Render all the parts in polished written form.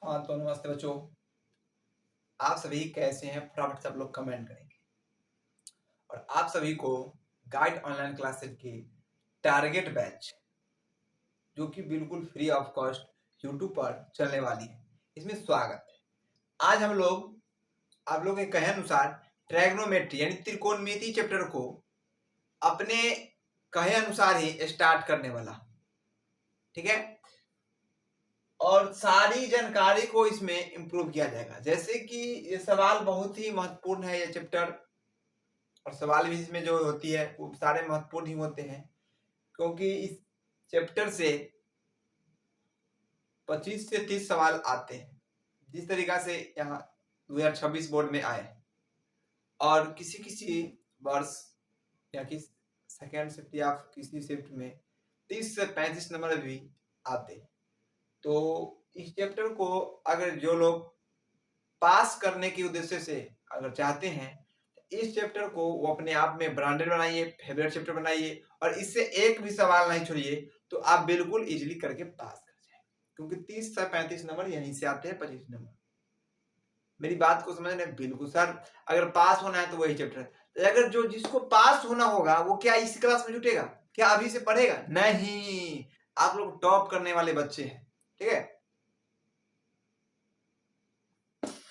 हाँ तो नमस्ते बच्चों, आप सभी कैसे हैं? फटाफट से आप लोग कमेंट करेंगे। और आप सभी को गाइड ऑनलाइन क्लासेस की टारगेट बैच, जो कि बिल्कुल फ्री ऑफ कॉस्ट यूट्यूब पर चलने वाली है, इसमें स्वागत है। आज हम लोग आप लोग के कहे अनुसार ट्रैग्नोमेट्री यानी त्रिकोणमिति चैप्टर को अपने कहे अनुसार ही स्टार्ट करने वाला, ठीक है। और सारी जानकारी को इसमें इम्प्रूव किया जाएगा। जैसे कि ये सवाल बहुत ही महत्वपूर्ण है, ये चैप्टर, और सवाल भी इसमें जो होती है वो सारे महत्वपूर्ण ही होते हैं, क्योंकि इस चैप्टर से 25 से 30 सवाल आते हैं, जिस तरीका से यहाँ 2026 बोर्ड में आए। और किसी किसी वर्ष या किस सेकेंड शिफ्ट या किसी शिफ्ट में 30 से 35 नंबर भी आते। तो इस चैप्टर को अगर जो लोग पास करने के उद्देश्य से अगर चाहते हैं, इस चैप्टर को वो अपने आप में ब्रांडेड बनाइए, फेवरेट चैप्टर बनाइए, और इससे एक भी सवाल नहीं छोड़िए, तो आप बिल्कुल इजीली करके पास कर जाए, क्योंकि 30 से 35 नंबर यहीं से आते हैं, 25 नंबर। मेरी बात को समझने बिल्कुल सर, अगर पास होना है तो वही चैप्टर है। तो अगर जो जिसको पास होना होगा वो क्या इस क्लास में जुटेगा? क्या अभी से पढ़ेगा? नहीं, आप लोग टॉप करने वाले बच्चे हैं, ठीक है।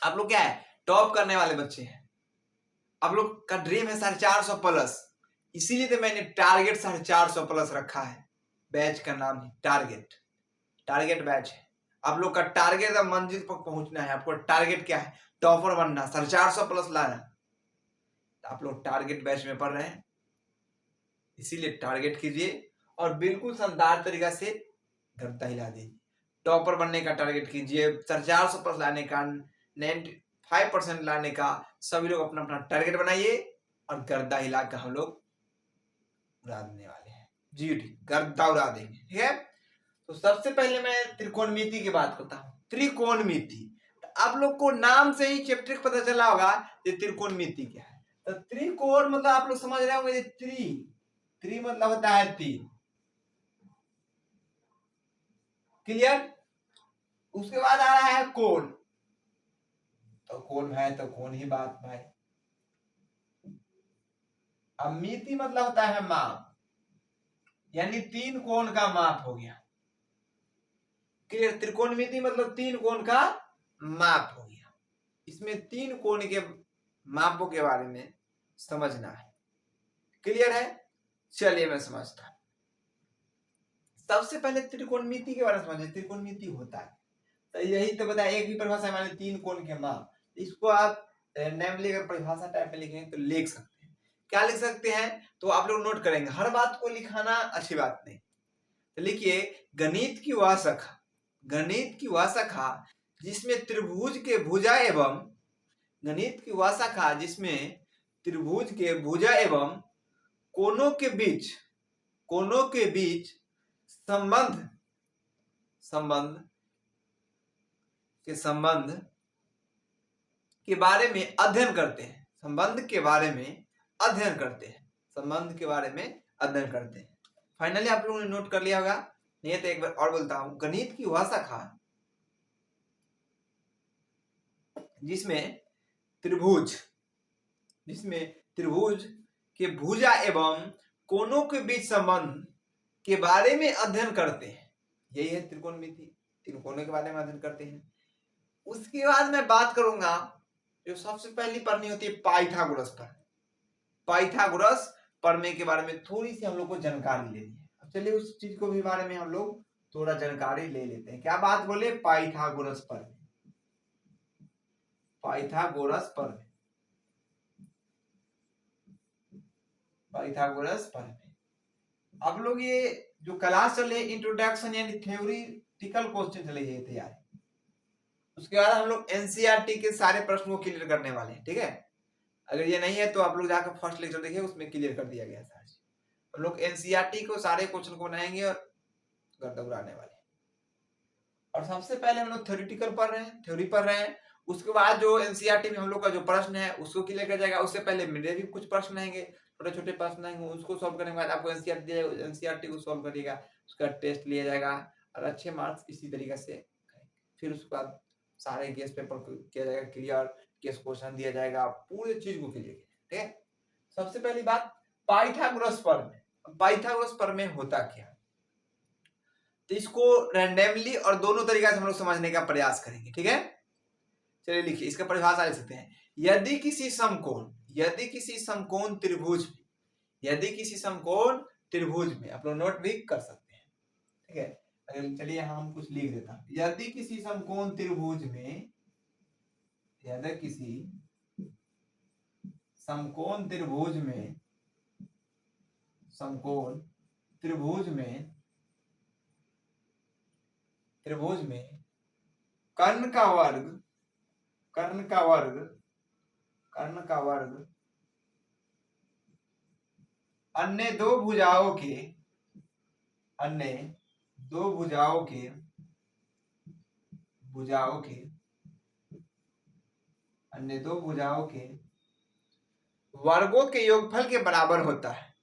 आप लोग क्या है, टॉप करने वाले बच्चे हैं। आप लोग का ड्रीम है 450 प्लस, इसीलिए तो मैंने टारगेट 450 प्लस रखा है। बैच का नाम है टारगेट बैच है। आप लोग का टारगेट मंजिल पर पहुंचना है। आपको टारगेट क्या है? टॉपर बनना, 450 प्लस लाना। तो आप लोग टारगेट बैच में पढ़ रहे हैं, इसीलिए टारगेट कीजिए और बिल्कुल शानदार तरीका से गर्दा हिला दीजिए। टॉपर बनने का टारगेट कीजिए, 450 प्लस लाने का, 95% लाने का। सभी लोग अपना अपना टारगेट बनाइए और गर्दा हिला कर हम लोग उड़ा देने वाले हैं। जी ठीक, गर्दा उड़ा देंगे, ठीक है। तो सबसे पहले मैं त्रिकोणमिति की बात करता हूँ। त्रिकोणमिति, आप लोग को नाम से ही चैप्टर पता चला होगा ये त्रिकोणमिति क्या है। तो त्रिकोण मतलब आप लोग समझ रहे होंगे, त्रि मतलब होता है 3, क्लियर। उसके बाद आ रहा है कोण, तो कोण है तो कोण ही बात भाई। अब मिति मतलब होता है माप, यानी 3 कोण का माप हो गया, क्लियर। त्रिकोणमिति मतलब 3 कोण का माप हो गया। इसमें 3 कोण के मापों के बारे में समझना है, क्लियर है। चलिए मैं समझता हूं। सबसे पहले त्रिकोणमिति के बारे में समझिए, त्रिकोणमिति होता है तो यही तो बताया, एक भी परिभाषा है, माने 3 कोण के माप। इसको आप नेमली अगर परिभाषा टाइप में लिखेंगे तो लिख सकते हैं। क्या लिख सकते हैं? तो आप लोग नोट करेंगे, हर बात को लिखाना अच्छी बात नहीं। तो लिखिए, गणित की वह शाखा, गणित की वह शाखा जिसमें त्रिभुज के भुजा एवं, गणित की वह शाखा जिसमें त्रिभुज के भुजा एवं कोनों के बीच संबंध के बारे में अध्ययन करते हैं। संबंध के बारे में अध्ययन करते हैं, संबंध के बारे में अध्ययन करते हैं। फाइनली आप लोगों ने नोट कर लिया होगा, नहीं तो एक बार और बोलता हूं। गणित की वह शाखा जिसमें त्रिभुज के भुजा एवं कोनों के बीच संबंध के बारे में अध्ययन करते हैं, यही है त्रिकोणमिति। त्रिकोणों के बारे में अध्ययन करते हैं। उसके बाद मैं बात करूंगा, जो सबसे पहली पढ़नी होती है पाइथागोरस प्रमेय। पाइथागोरस प्रमेय के बारे में थोड़ी सी हम लोग को जानकारी लेनी है। अब चलिए उस चीज को भी बारे में हम लोग थोड़ा जानकारी ले लेते हैं। क्या बात बोले? पाइथागोरस प्रमेय, पाइथागोरस प्रमेय, पाइथागोरस प्रमेय। आप लोग ये जो क्लास चले इंट्रोडक्शन यानी थ्योरेटिकल क्वेश्चन चले ये तैयारी, उसके बाद हम लोग एनसीईआरटी के सारे प्रश्नों को क्लियर करने वाले हैं, ठीक है। अगर ये नहीं है तो आप लोग जाकर फर्स्ट लेक्चर देखिए, उसमें क्लियर कर दिया गया सारा चीज। हम लोग एनसीईआरटी को सारे क्वेश्चन को बनाएंगे और गर्दा उड़ाने वाले। और सबसे पहले हम लोग थ्योरेटिकल पढ़ रहे हैं, थ्योरी पढ़ रहे हैं। उसके बाद जो एनसीईआरटी में हम लोग का जो प्रश्न है उसको क्लियर कर जाएगा। उससे पहले मेरे भी कुछ प्रश्न आएंगे, छोटे छोटे प्रश्न आएंगे, उसको सॉल्व करने के बाद आपको एनसीईआरटी दिया जाएगा, एनसीईआरटी को सॉल्व करिएगा, उसका टेस्ट लिया जाएगा और अच्छे मार्क्स इसी तरीके से। फिर उसके बाद सारे गेस पेपर को किया जाएगा क्लियर, केस क्वेश्चन दिया जाएगा, पूरे चीज को क्लियर किया, ठीक है। सबसे पहली बात पाइथागोरस प्रमेय। पाइथागोरस प्रमेय होता क्या, तो इसको रैंडमली और दोनों तरीका से हम लोग समझने का प्रयास करेंगे, ठीक है। चलिए लिखिए, इसका परिभाषा लिख सकते हैं। यदि किसी समकोण त्रिभुज में, यदि किसी समकोण त्रिभुज में, आप लोग नोट भी कर सकते हैं, ठीक है। चलिए हम कुछ लिख देता हूं। यदि किसी समकोण त्रिभुज में, यदि किसी समकोण त्रिभुज में, समकोण त्रिभुज में, त्रिभुज में कर्ण का वर्ग, कर्ण का वर्ग, कर्ण का वर्ग अन्य दो भुजाओं के, अन्य दो भुजाओं के, भुजाओं के, अन्य दो भुजाओं के वर्गों के योगफल के बराबर होता है,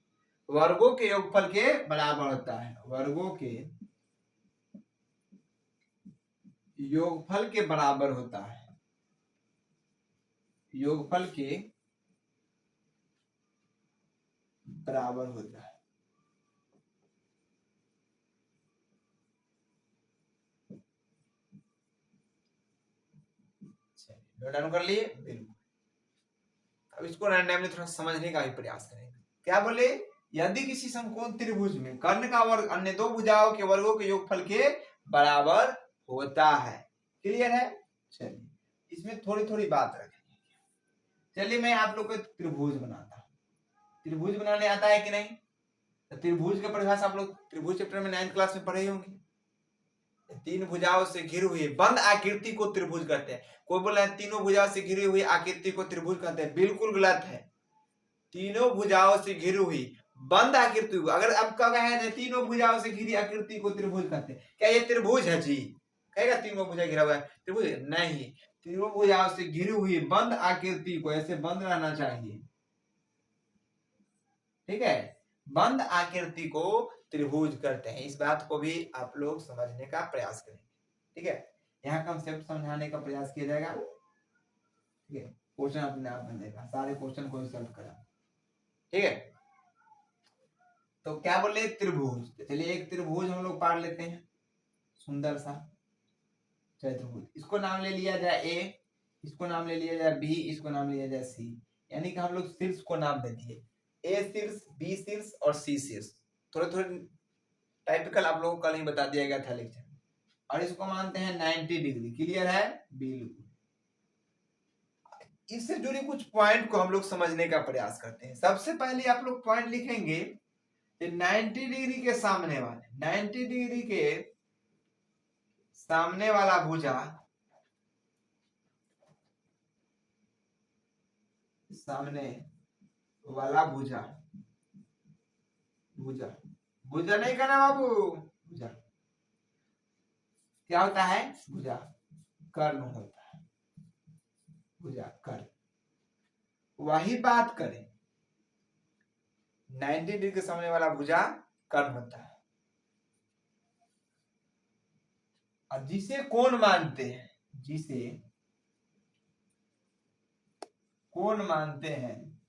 वर्गों के योगफल के बराबर होता है, वर्गों के योगफल के बराबर होता है, योगफल के बराबर होता है। नोट डाउन कर लिए, बिल्कुल। अब इसको रैंडमली थोड़ा समझने का भी प्रयास करेंगे। क्या बोले, यदि किसी समकोण त्रिभुज में कर्ण का वर्ग अन्य दो भुजाओं के वर्गों के योगफल के बराबर होता है। क्लियर है। चलिए इसमें थोड़ी थोड़ी बात रखेंगे। चलिए मैं आप लोग को त्रिभुज बनाता हूं। त्रिभुज बनाने आता है कि नहीं, तो त्रिभुज का परिभाषा आप लोग त्रिभुज चैप्टर में 9th क्लास में पढ़े होंगे। तीन भुजाओं से घिरी हुई बंद आकृति को त्रिभुज कहते हैं। कोई बोल रहा है तीनों भुजाओं से घिरी हुई आकृति को त्रिभुज कहते हैं, बिल्कुल गलत है। तीनों भुजाओं से घिरी हुई बंद आकृति को, अगर अब कहा है तीनों भुजाओं से घिरी आकृति को त्रिभुज कहते हैं, क्या ये त्रिभुज है जी? कहेगा तीनों भुजा घिरा हुआ है त्रिभुज? नहीं, तीनों भुजाओं से घिरी हुई बंद आकृति को, ऐसे बंद रहना चाहिए, ठीक है, बंद आकृति को त्रिभुज करते हैं। इस बात को भी आप लोग समझने का प्रयास करेंगे, ठीक है। यहाँ कंसेप्ट समझाने का प्रयास किया जाएगा, ठीक है। क्वेश्चन अपने आप बनेगा, सारे क्वेश्चन को सॉल्व करा, ठीक है। तो क्या बोले, त्रिभुज। चलिए एक त्रिभुज हम लोग पार लेते हैं, सुंदर सा चतुर्भुज। इसको नाम ले लिया जाए ए, इसको नाम ले लिया जाए बी, इसको नाम लिया जाए सी। यानी कि हम लोग शीर्ष को नाम दे दिए, ए शीर्ष, बी शीर्ष और सी शीर्ष। थोड़े थोड़े टाइपिकल आप लोगों को कल ही बता दिया गया था लेक्चर। और इसको मानते हैं 90 डिग्री। क्लियर है, बिल्कुल। इससे जुड़ी कुछ पॉइंट को हम लोग समझने का प्रयास करते हैं। सबसे पहले आप लोग पॉइंट लिखेंगे 90 डिग्री के सामने वाले, 90 डिग्री के सामने वाला भुजा, सामने वाला भुजा, भुजा, भुजा नहीं कहना बाबू, भुजा क्या होता है, भुजा कर्ण होता है, भुजा कर्ण। वही बात करें 90 डिग्री के सामने वाला भुजा कर्ण होता है। और जिसे कोण मानते हैं, जिसे कोण मानते हैं,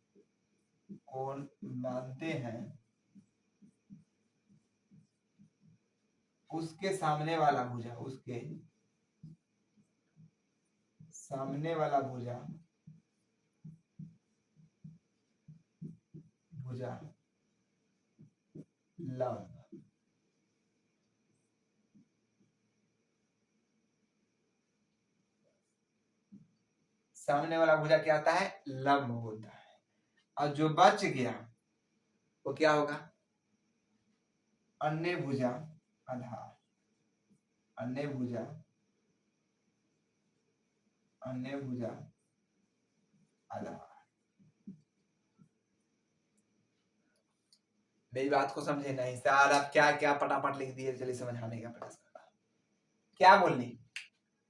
कोण मानते हैं, उसके सामने वाला भुजा, उसके सामने वाला भुजा, भुजा लंब, सामने वाला भुजा क्या होता है, लंब होता है। और जो बच गया वो क्या होगा, अन्य भुजा आधार, अन्य भुजा, अन्य भुजा आधार। मेरी बात को समझे नहीं सर, आप क्या क्या पटापट लिख दिए। चलिए समझाने का प्रयास करता हूं। क्या बोलनी,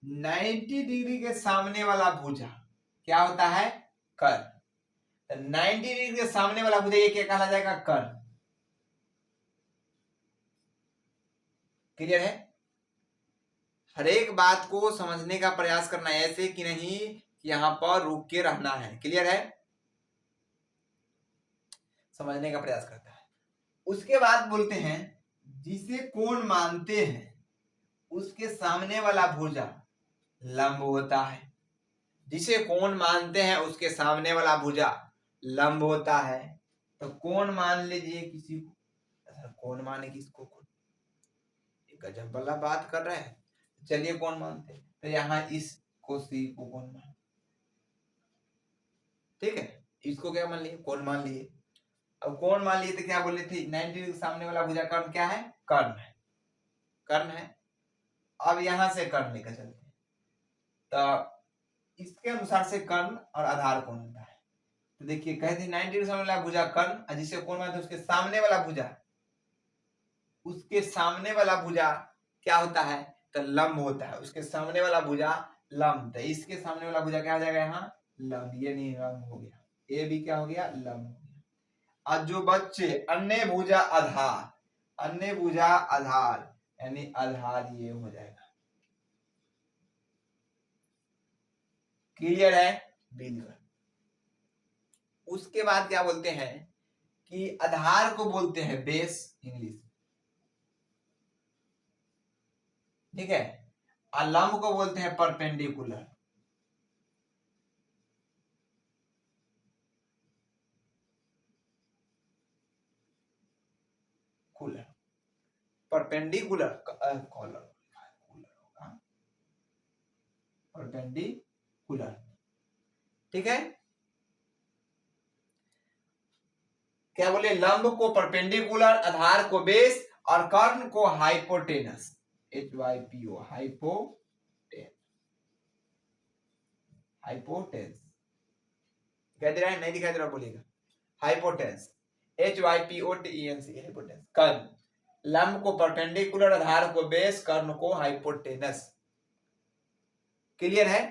90 डिग्री के सामने वाला भुजा क्या होता है, कर्ण। 90 डिग्री के सामने वाला भुजा ये क्या कहा जाएगा, कर्ण। क्लियर है। हर एक बात को समझने का प्रयास करना है, ऐसे कि नहीं यहाँ पर रुक के रहना है। क्लियर है? समझने का प्रयास करता है। उसके बाद बोलते हैं जिसे कोण मानते हैं उसके सामने वाला भुजा लंब होता है। जिसे कोण मानते हैं उसके सामने वाला भुजा लंब होता है। तो कोण मान लीजिए किसी को, कोण माने किसको, गजब वाला बात कर रहे हैं। चलिए कोण मानते हैं, तो यहाँ इसको सी को कोण मान, ठीक है, इसको क्या मान लिए, कोण मान लिए। अब कोण मान लिए तो क्या बोले थे, 90 डिग्री सामने वाला भुजा कर्ण क्या है, कर्ण है, कर्ण है। अब यहां से कर्ण लेकर चलते हैं, तो इसके अनुसार से कर्ण और आधार कोण होता है। तो देखिए कहते 90 डिग्री सामने वाला भुजा कर्ण, और जिसे कोण मानते हैं उसके सामने वाला भुजा, उसके सामने वाला भुजा क्या होता है, तो लंब होता है। उसके सामने वाला भुजा लंब, तो इसके सामने वाला भुजा क्या हो जाएगा, यहाँ लंब, ये नहीं लंब हो गया, ये भी क्या हो गया, लंब हो गया। और जो बच्चे अन्य भुजा आधार, अन्य भुजा आधार यानी आधार ये हो जाएगा। क्लियर है? बिल्कुल। उसके बाद क्या बोलते हैं कि आधार को बोलते हैं बेस इंग्लिश, ठीक है, और लंब को बोलते हैं perpendicular. Cooler, perpendicular collar, perpendicular, ठीक है। क्या बोले, लंब को परपेंडिकुलर, आधार को बेस और कर्ण को हाइपोटेनस, HYPO, हाइपोटेंस। दिखाई दे रहा है, नहीं दिखाई दे रहा, बोलिएगा, हाइपोटेंस, HYPOTENS, हाइपोटेंस। कर्ण, लंब को परपेंडिकुलर, आधार को बेस, कर्ण को हाइपोटेनस। क्लियर है?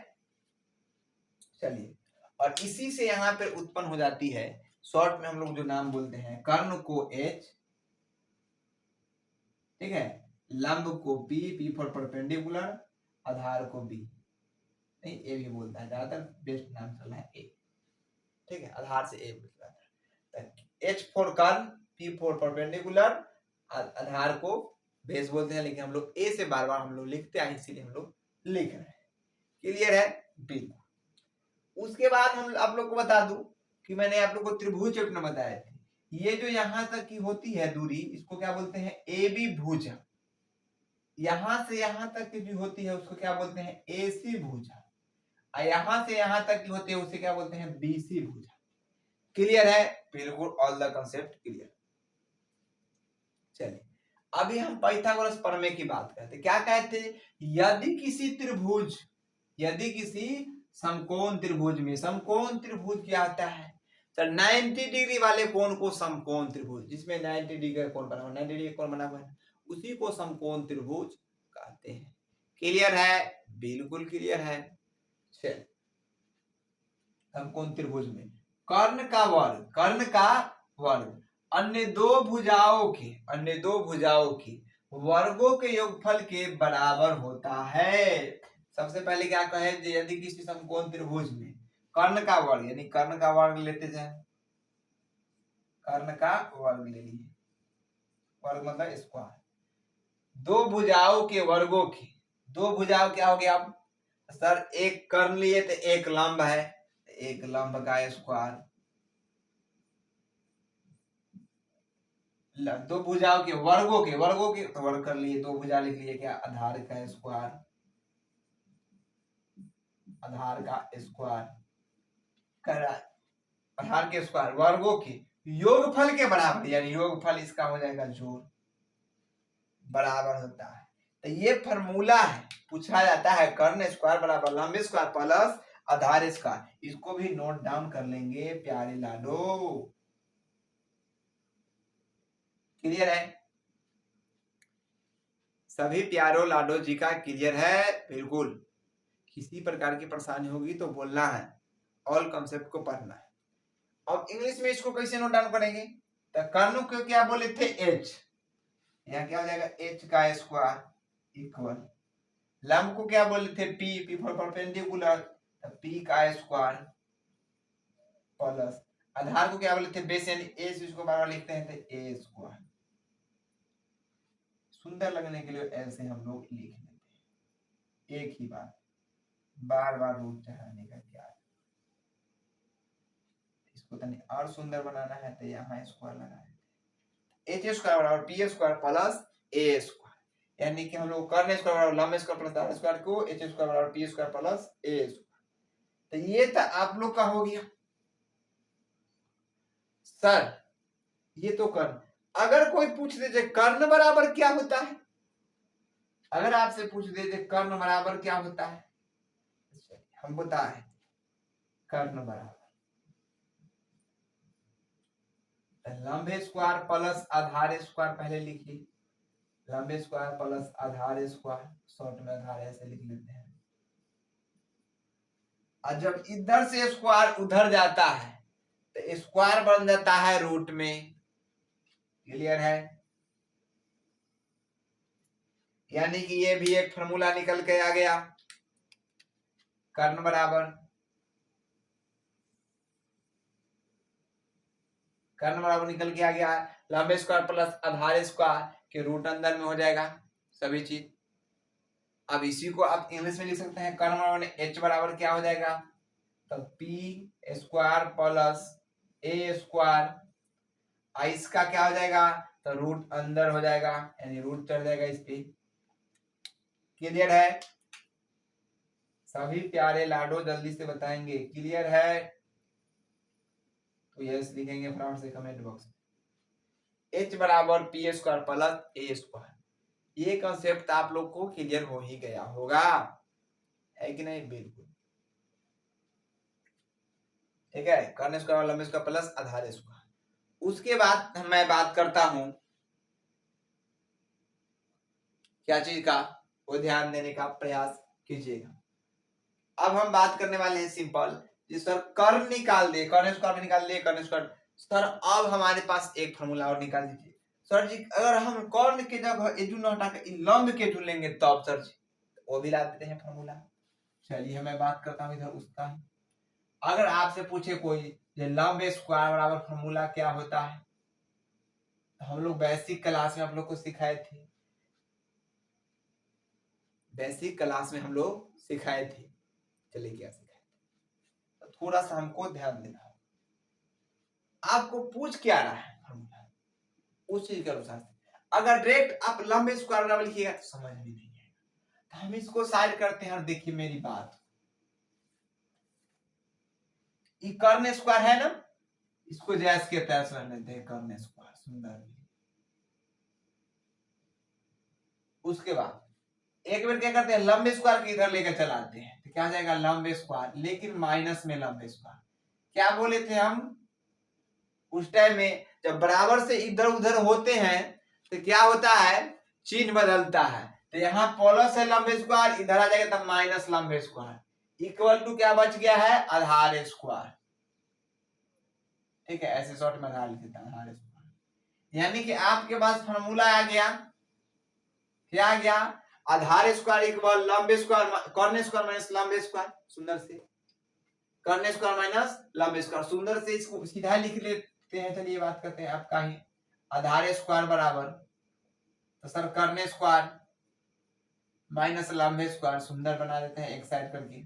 चलिए, और इसी से यहां पर उत्पन्न हो जाती है, शॉर्ट में हम लोग जो नाम बोलते हैं, कर्ण को H, ठीक है, लंब को P फॉर परपेंडिकुलर, आधार को B, नहीं ए भी बोलता है, ज्यादातर बेस्ट नाम चला है ए, ठीक है, आधार से ए बोलता है। H फॉर कर्ण, P फॉर परपेंडिकुलर, आधार को बेस बोलते हैं, लेकिन हम लोग ए से बार बार हम लोग लिखते हैं, इसीलिए हम लोग लिख रहे हैं। क्लियर है? बिल्कुल। उसके बाद हम आप लोग को बता दूं कि मैंने आप लोग को त्रिभुज चैप्टर में बताया था, ये जो यहां तक की होती है दूरी, इसको क्या बोलते हैं, ए बी भुजा। यहां से यहां तक की जो होती है उसको क्या बोलते हैं, AC भुजा। और यहां से यहां तक की होती है उसे क्या बोलते हैं, BC भुजा। क्लियर है? बिल्कुल, ऑल द कंसेप्ट क्लियर। चलिए, अभी हम पाइथागोरस प्रमेय की बात करते हैं। क्या कहते हैं, यदि किसी त्रिभुज, यदि किसी समकोण त्रिभुज में, समकोण त्रिभुज क्या होता है, तो 90 डिग्री वाले कोण को समकोण त्रिभुज, जिसमें 90 डिग्री का कोण बना हुआ, 90 डिग्री कोण बना हुआ है, उसी को समकोण त्रिभुज कहते हैं। क्लियर है? बिल्कुल क्लियर है। चल, समकोण त्रिभुज में कर्ण का वर्ग, कर्ण का वर्ग अन्य दो भुजाओं के, अन्य दो भुजाओं के वर्गों के योगफल के बराबर होता है। सबसे पहले क्या कहे, यदि किसी समकोण त्रिभुज में कर्ण का वर्ग, यानी कर्ण का वर्ग लेते जाए, कर्ण का वर्ग ले लिए, वर्ग मतलब स्क्वायर, दो भुजाओं के वर्गों के, दो भुजाओं क्या हो गया, अब सर एक कर्ण लिए तो एक लंब है, एक लंब का स्क्वायर, दो भुजाओं के वर्गों के, वर्गों के तो वर्ग कर लिए, दो भुजा लिख लिए, क्या, आधार का स्क्वायर, आधार का स्क्वायर कर, आधार के स्क्वायर, वर्गों के योगफल के बराबर, यानी योगफल इसका हो जाएगा जोड़, बराबर होता है। तो ये फॉर्मूला है, पूछा जाता है, कर्ण स्क्वायर बराबर लंब स्क्वायर प्लस आधार स्क्वायर। इसको भी नोट डाउन कर लेंगे प्यारे लाडो। क्लियर है? सभी प्यारो लाडो जी का क्लियर है? बिल्कुल। किसी प्रकार की परेशानी होगी तो बोलना है, ऑल कंसेप्ट को पढ़ना है। अब इंग्लिश में इसको कैसे नोट डाउन करेंगे, तो कर्ण को क्या बोले थे, H, यहाँ क्या हो जाएगा, H का स्क्वायर इक्वल लंब को क्या बोले थे, P, P for perpendicular, P का स्क्वायर प्लस आधार को क्या बोले थे, बेस, यानी ए से इसको बार बार लिखते हैं तो ए स्क्वायर। सुंदर लगने के लिए ऐसे हम लोग लिख लेते हैं, एक ही बात, बार बार रूट चढ़ाने का क्या है। इसको तनी और सुंदर बनाना है तो यहाँ स्क्वायर लगा देते हैं, एच स्क्वायर बराबर P square plus A square, यानी कि हम लोग कर्ण स्क्वायर बराबर लंब स्क्वायर प्लस आर स्क्वायर को एच स्क्वायर बराबर P square plus A square. तो ये तो आप लोग का हो गया। सर ये तो कर्ण, अगर कोई पूछ दे कर्ण बराबर क्या होता है, अगर आपसे पूछ दे कर्ण बराबर क्या होता है, हम बताएं कर्ण बराबर लंब स्क्वायर प्लस आधार स्क्वायर, पहले लिखिए लंब स्क्वायर प्लस आधार स्क्वायर, शॉर्ट में आधार ऐसे लिख लेते हैं। और जब इधर से स्क्वायर उधर जाता है तो स्क्वायर बन जाता है रूट में, क्लियर है। यानी कि ये भी एक फॉर्मूला निकल के आ गया, कर्ण बराबर निकल के आ गया, लंब स्क्वायर प्लस आधार स्क्वायर के रूट अंदर में हो जाएगा सभी चीज। अब इसी को आप इंग्लिश में लिख सकते हैं, कर्ण बराबर एच बराबर क्या हो जाएगा, तो P square plus A square, इसका क्या हो जाएगा, तो रूट अंदर हो जाएगा, यानी रूट चढ़ जाएगा इस पे। क्लियर है, सभी प्यारे लाडो जल्दी से बताएंगे क्लियर है तो यस लिखेंगे फटाफट से कमेंट बॉक्स में। एच बराबर P square plus A square, ये कंसेप्ट आप लोग को क्लियर हो ही गया होगा, है कि नहीं, बिल्कुल ठीक है। कर्ण स्क्वायर लंब स्क्वायर प्लस आधार स्क्वायर। उसके बाद मैं बात करता हूं क्या चीज का, वो ध्यान देने का प्रयास कीजिएगा। अब हम बात करने वाले हैं सिंपल, जिस सर कर्ण निकाल दे, कर्ण स्क्वायर निकाल दे, कर्ण स्क्वायर। सर अब हमारे पास एक फॉर्मूला और निकाल दीजिए। सर जी अगर हम कर्ण के जगह एजू न हटा के लंब के जू लेंगे तब सर जी वो भी ला देते हैं फॉर्मूला। चलिए मैं बात करता हूँ इधर उसका। अगर आपसे पूछे कोई ये लंब स्क्वायर बराबर फॉर्मूला क्या होता है, तो हम लोग बेसिक क्लास में आप लोग को सिखाए थे, बेसिक क्लास में हम लोग सिखाए थे। चलिए क्या सिखाए थे, तो थोड़ा सा हमको ध्यान देना है। आपको पूछ क्या रहा है फॉर्मूला, उस चीज के अनुसार अगर डायरेक्ट आप लंब स्क्वायर बराबर लिखिएगा तो समझ भी नहीं आएगा, तो हम इसको साइड करते हैं और देखिए मेरी बात, ये कर्ण स्क्वायर है ना, इसको जैस के तैस रहने दें कर्ण स्क्वायर, सुंदर। उसके बाद एक बार क्या करते हैं लंब स्क्वायर के इधर लेकर चलाते हैं तो क्या आ जाएगा लंब स्क्वायर, लेकिन माइनस में लंब स्क्वायर। क्या बोले थे हम उस टाइम में, जब बराबर से इधर उधर होते हैं तो क्या होता है चिन्ह बदलता है, तो यहाँ प्लस है लंब स्क्वायर, इधर आ जाएगा तब माइनस लंब स्क्वायर, इक्वल टू क्या बच गया है आधार स्क्वायर। ठीक है, ऐसे शॉर्ट में आधार लिख देता है आधार स्क्वायर। यानी कि आपके पास फॉर्मूला आ गया, क्या आ गया, आधार स्क्वायर इक्वल लंब स्क्वायर कर्ण स्क्वायर माइनस लंब स्क्वायर, सुंदर से कर्ण स्क्वायर माइनस लंब स्क्वायर, सुंदर से इसको सीधा लिख लेते हैं। चलिए बात करते हैं आपका ही आधार स्क्वायर बराबर, तो सर कर्ण स्क्वायर माइनस लंब स्क्वायर, सुंदर बना देते हैं एक साइड करके।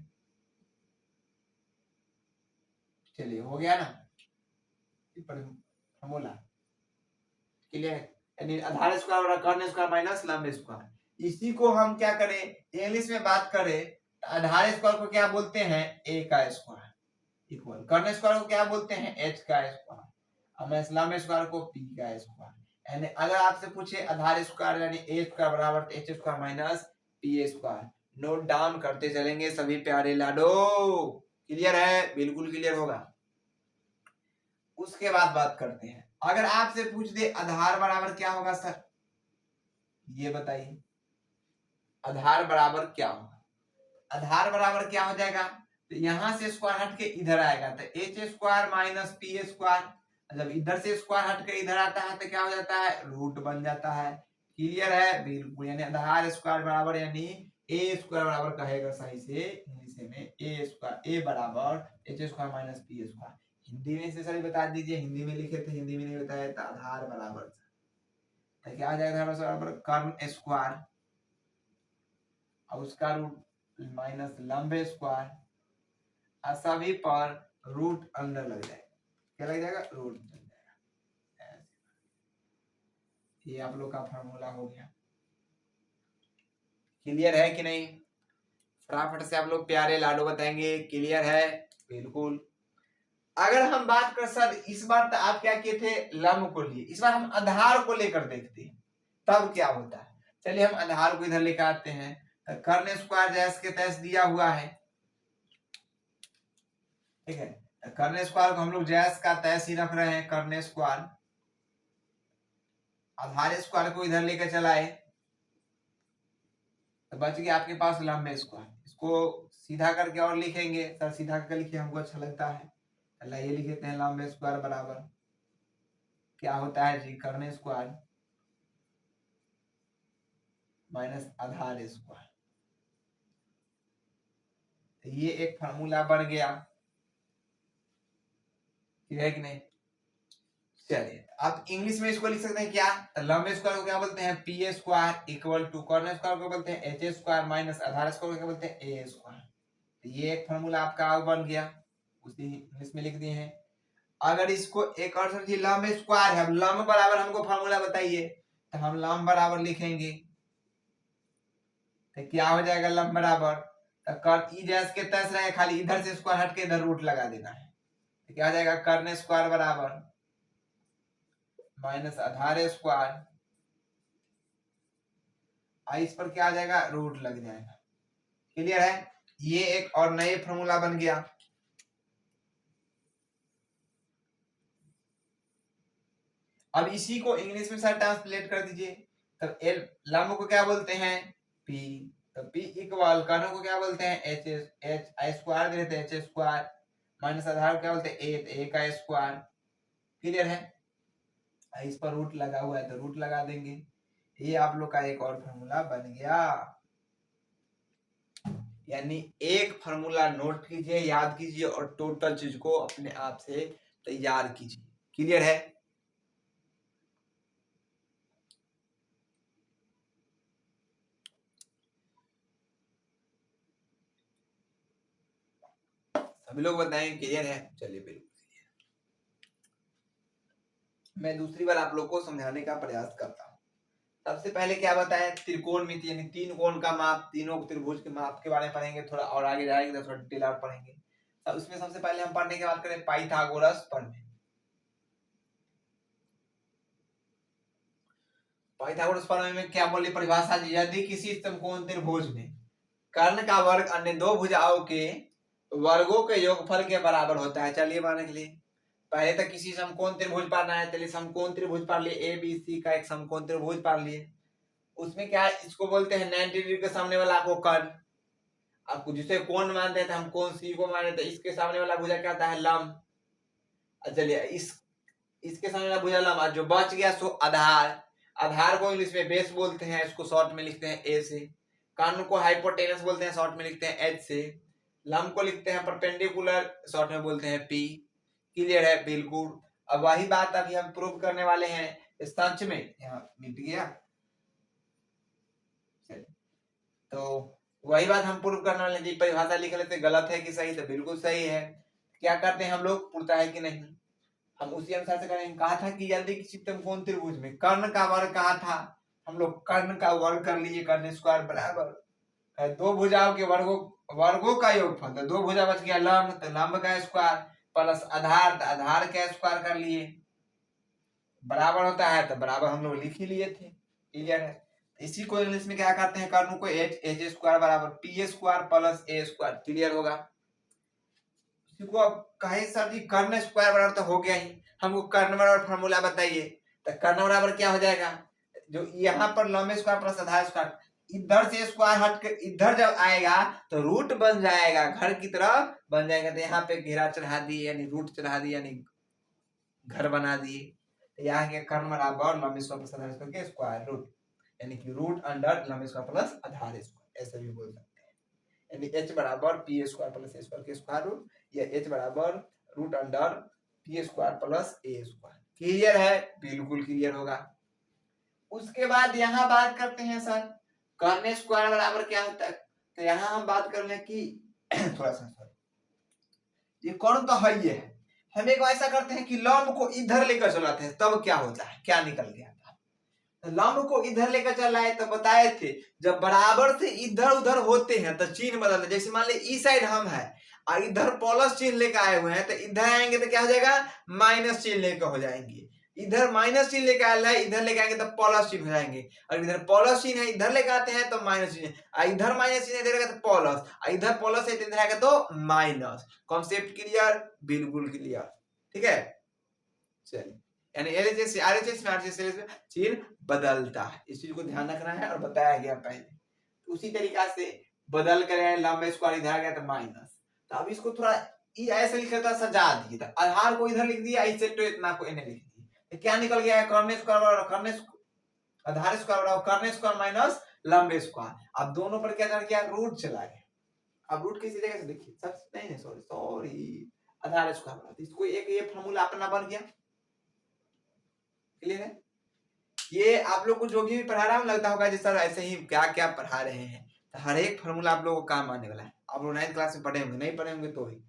चलिए हो गया ना फॉर्मूला, क्लियर है, यानी आधार स्क्वायर बराबर कर्ण स्क्वायर माइनस लंब स्क्वायर। इसी को हम क्या करें इंग्लिश में बात करें, आधार स्क्वायर को क्या बोलते हैं ए का स्क्वायर इक्वल कर्ण स्क्वायर को क्या बोलते हैं एच का स्क्वायर, और लंब स्क्वायर को पी का स्क्वायर। यानी अगर आपसे पूछे आधार स्क्वायर यानी ए स्क्वायर बराबर H square minus P square, note down करते चलेंगे सभी प्यारे लाडो, क्लियर है, बिल्कुल क्लियर होगा। उसके बाद बात करते हैं, अगर आपसे पूछ दे आधार बराबर क्या होगा सर, ये बताइए आधार बराबर क्या होगा। आधार बराबर क्या हो जाएगा, तो यहां से स्क्वायर हट के इधर आएगा तो H square minus P square, जब इधर से स्क्वायर हट के इधर आता है तो क्या हो जाता है रूट बन जाता है, क्लियर है, बिल्कुल। यानी आधार स्क्वायर बराबर यानी ए स्क्वायर बराबर कहेगा सही से इंग्लिश में ए स्क्वायर, ए बराबर H square minus P square. Hindi में इसे सही बता दीजिए, हिंदी में लिखे थे, हिंदी में नहीं बताया था। आधार बराबर तो क्या आ जाएगा, आधार बराबर कर्ण स्क्वायर और उसका रूट माइनस लंब स्क्वायर और सभी पर रूट अंदर लग जाएगा। क्या लग जाएगा, रूट लग जाएगा। ये आप लोग का फॉर्मूला हो गया। क्लियर है कि नहीं? फटाफट से आप लोग प्यारे लाडो बताएंगे। क्लियर है? बिल्कुल। अगर हम बात कर सर, इस बार तो आप क्या किए थे, लंब को लिए, इस बार हम आधार को लेकर देखते हैं तब क्या होता है। चलिए हम आधार को इधर लेकर आते हैं। तो कर्ण स्क्वायर जैस के तैस दिया हुआ है, ठीक है। कर्ण स्क्वायर को हम लोग जैस का तैस ही रख रहे हैं, कर्ण स्क्वायर। आधार स्क्वायर को इधर लेकर चलाए तो बच गया आपके पास लंब स्क्वायर। इसको सीधा करके और लिखेंगे, सर सीधा करके लिखिए, हमको अच्छा लगता है। ये लिख देते हैं लंब स्क्वायर बराबर क्या होता है जी, कर्ण स्क्वायर माइनस आधार स्क्वायर। तो ये एक फार्मूला बन गया, ठीक है कि नहीं? चलिए आप इंग्लिश में इसको लिख सकते हैं क्या, लंब स्क्वायर को क्या बोलते हैं, पी स्क्वायर इक्वल टू कर्ण स्क्वायर को बोलते हैं एच स्क्वायर माइनस आधार स्क्वायर को क्या बोलते हैं ए स्क्वायर। तो ये एक फार्मूला आपका बन गया, उसी इंग्लिश में लिख दिए हैं। अगर इसको एक और समझिए, लंब स्क्वायर है, लंब बराबर हमको फार्मूला बताइए, तो हम लंब बराबर लिखेंगे तो क्या हो जाएगा, लंब बराबर तो कर्ण ई जैस के तैस रहे, खाली इधर से स्क्वायर हट के इधर रूट लगा देना है। तो क्या हो जाएगा, कर्ण स्क्वायर बराबर माइनस आधार स्क्वायर, इस पर क्या आ जाएगा, रूट लग जाएगा। क्लियर है? ये एक और नए फॉर्मूला बन गया। अब इसी को इंग्लिश में सर ट्रांसलेट कर दीजिए। तब एल लंब को क्या बोलते हैं, पी। तो पी इक्वल कर्ण को क्या बोलते हैं, एच एच आई स्क्वायर दे देते हैं, एच स्क्वायर माइनस आधार को क्या बोलते हैं, ए का स्क्वायर। क्लियर है? इस पर रूट लगा हुआ है तो रूट लगा देंगे। ये आप लोग का एक और फॉर्मूला बन गया। यानी एक फॉर्मूला नोट कीजिए, याद कीजिए और टोटल चीज को अपने आप से तैयार कीजिए। क्लियर है? सभी लोग बताएं क्लियर है? चलिए बिल्कुल। मैं दूसरी बार आप लोग को समझाने का प्रयास करता हूँ। सबसे पहले क्या बताया, त्रिकोणमिति यानी तीन कोण का माप, तीनों त्रिभुज के माप के बारे में पढ़ेंगे। थोड़ा और आगे जाएंगे तो थोड़ा डिटेल और पढ़ेंगे। अब उसमें सबसे पहले हम पढ़ने की बात करें पाइथागोरस प्रमेय। पाइथागोरस प्रमेय में क्या बोली परिभाषा, यदि किसी समकोण त्रिभुज में कर्ण का वर्ग अन्य दो भुजाओं के वर्गों के योगफल के बराबर होता है। चलिए मानने के लिए पहले तक किसी समकोण त्रिभुज पाना है, चलिए समकोण त्रिभुज पढ़ लिए, ए बी सी का एक समकोण त्रिभुज पढ़ लिए। उसमें क्या है, इसको बोलते हैं 90 डिग्री के सामने वाला को कर्ण। आपको जिसे कोण मानते हैं तो हम कोण सी को माने, तो इसके सामने वाला भुजा क्या होता है, लंब। चलिए इसके सामने वाला भुजा लंब, जो बच गया सो आधार। आधार को इंग्लिश में बेस बोलते हैं, इसको शॉर्ट में लिखते हैं ए से। कर्ण को हाइपोटेनस बोलते हैं, शॉर्ट में लिखते हैं एच से। लंब को लिखते हैं परपेंडिकुलर, शॉर्ट में बोलते हैं पी। क्लियर है? बिल्कुल। अब वही बात अभी हम प्रूव करने वाले हैं सच में। यहाँ मिट गया, तो वही बात हम प्रूव करने वाले हैं। परिभाषा लिख लेते गलत है कि सही, तो बिल्कुल सही है। क्या करते हैं हम लोग, पूर्ता है कि नहीं, हम उसी अनुसार से करेंगे। कहा था कि यदि किसी समकोण त्रिभुज में कर्ण का वर्ग कहा था, हम लोग कर्ण का वर्ग कर लीजिए, कर्ण स्क्वायर बराबर दो भुजाओं के वर्गों का योगफल। तो दो भुजा बच गया लंब, तो लंब का स्क्वायर प्लस आधार, तो आधार का स्क्वायर कर लिए, बराबर होता है, तो बराबर हम लोग लिख ही लिए थे। क्लियर है? इसी को इंग्लिश में क्या करते हैं, कर्ण को एच स्क्वायर बराबर P square plus A square. Clear होगा? इसी को अब कहे सर जी कर्ण स्क्वायर बराबर तो हो गया ही, हमको कर्ण बराबर फॉर्मूला बताइए। तो कर्ण बराबर क्या हो जाएगा, जो यहाँ पर लंब स्क्वायर प्लस आधार स्क्वायर, इधर से स्क्वायर हट के इधर जब आएगा तो रूट बन जाएगा, घर की तरह बन जाएगा। तो यहाँ पे घेरा चढ़ा दिए यानी रूट चढ़ा दिए यानी घर बना दिए। तो यहाँ के कर्ण बराबर लंब स्क्वायर प्लस आधार स्क्वायर के स्क्वायर रूट, यानी कि रूट अंडर लंब स्क्वायर प्लस आधार स्क्वायर, ऐसे भी बोल सकते हैं। यानी h बराबर P square plus A square के स्क्वायर रूट, या h बराबर root under P square plus A square. Clear है? बिल्कुल क्लियर होगा। उसके बाद यहाँ बात करते हैं सर कर्न स्क्वायर बराबर क्या होता है, तो यहाँ हम बात कर लें कि थोड़ा सा सॉरी, ये कौन तो है, ये है, हम एक ऐसा करते हैं कि लंब को इधर लेकर चलाते हैं, तब क्या होता है, क्या निकल गया था, तो लंब को इधर लेकर चल रहा है तो बताए थे जब बराबर से इधर उधर होते हैं तो चिन्ह बदलते, जैसे मान ली इस साइड हम है और इधर प्लस चिन्ह लेकर आए हुए हैं, तो इधर आएंगे तो क्या हो जाएगा, माइनस चिन्ह लेकर हो जाएंगे। इधर माइनस चिन्ह लेकर आया है, इधर लेकर आएंगे तो प्लस चिन्ह हो जाएंगे, और इधर प्लस चिन्ह है इधर लेकर आते हैं तो माइनस चिन्ह, इधर माइनस चिन्ह इधर तो प्लस, इधर प्लस है इधर आएगा तो माइनस। Concept clear? बिल्कुल क्लियर। ठीक है, चलिए, यानी एलएचएस से आरएचएस में आरएचएस में चिन्ह बदलता है, इस चीज को ध्यान रखना है और बताया गया पहले। तो उसी तरीका से बदल कर लंबे स्क्वायर इधर आ गया तो माइनस, तो अब इसको थोड़ा ऐसे लिखा था, सजा दिए था, आधार को इधर लिख दिया, इससे तो इतना को इन्हें लिख दिया, तो क्या निकल गया है, कॉर्न स्क्वायर बराबर कॉर्न आधार स्क्वायर बराबर कॉर्न स्क्वायर माइनस लंबे स्क्वायर। अब दोनों पर क्या कर गया, रूट चला गया। अब रूट किसी जगह से देखिए, सब नहीं, सॉरी सॉरी, आधार स्क्वायर बराबर, इसको एक ये फार्मूला अपना बन गया। क्लियर है? ये आप लोग को जो भी पढ़ा रहा हूं लगता होगा जिस तरह ऐसे ही क्या क्या पढ़ा रहे हैं, तो हर एक फार्मूला आप लोगों को काम आने वाला है। आप लोग 9th क्लास में पढ़े होंगे, नहीं पढ़े होंगे तो भी।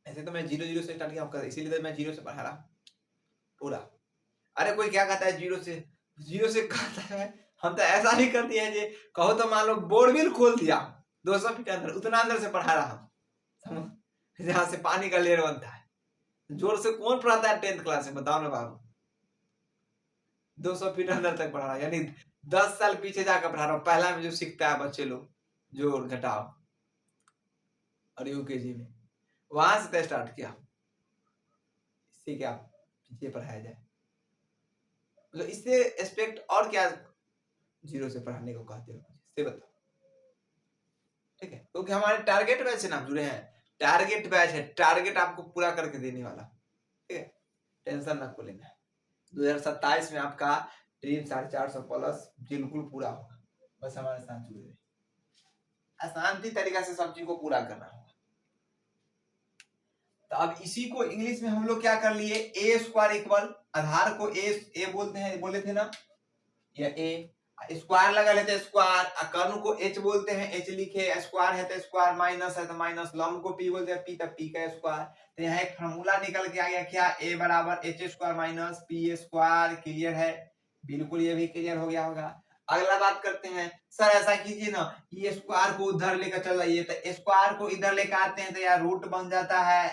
ऐसे तो मैं 0 0 से स्टार्ट किया, इसीलिए तो मैं 0 से पढ़ा रहा हूं पूरा। अरे कोई क्या कहता है 0 से कहता है, हम तो ऐसा नहीं करते हैं जी, कहो तो मान लो बोरवेल खोल दिया 200 फीट अंदर, उतना अंदर से पढ़ा रहा हूं, जहां से पानी का लेयर बनता है। जोर से कौन पढ़ाता है 10th क्लास में, बताओ ना बाबू। 200 फीट अंदर तक पढ़ा रहा, यानी 10 साल पीछे जाकर पढ़ा रहा हूँ। पहला में जो सीखता है बच्चे लोग, जोड़ घटाओ, और यूकेजी में वहां से तो स्टार्ट किया, इससे क्या पीछे पढ़ाया जाए, मतलब इससे एक्सपेक्ट और क्या 0 से पढ़ाने को कहते हो, इससे बताओ। ठीक है, क्योंकि हमारे टारगेट बैच से ना जुड़े हैं, टारगेट बैच है, टारगेट आपको पूरा करके देने वाला। ठीक है, टेंशन ना को लेना है, 2027 में आपका ड्रीम 450 प्लस बिल्कुल पूरा होगा, बस हमारे साथ जुड़े रहे, आसान तरीका से सब चीज को पूरा करना होगा। तो अब इसी को इंग्लिश में हम लोग क्या कर लिए, ए स्क्वायर इक्वल, आधार को ए बोलते हैं, बोले थे ना, या ए स्क्वायर लगा लेते हैं स्क्वायर, कर्ण को एच बोलते हैं, एच लिखे, स्क्वायर है तो स्क्वायर, माइनस है तो माइनस, लंब को पी बोलते हैं, पी तब पी का स्क्वायर। तो यहाँ एक फार्मूला निकल के आ गया, क्या, ए बराबर H square minus P square. Clear है? बिल्कुल, ये भी क्लियर हो गया होगा। अगला बात करते हैं, सर ऐसा कीजिए ना, ये स्क्वायर को उधर लेकर चल जाइए, तो स्क्वायर को इधर लेकर आते हैं तो यहाँ रूट बन जाता है।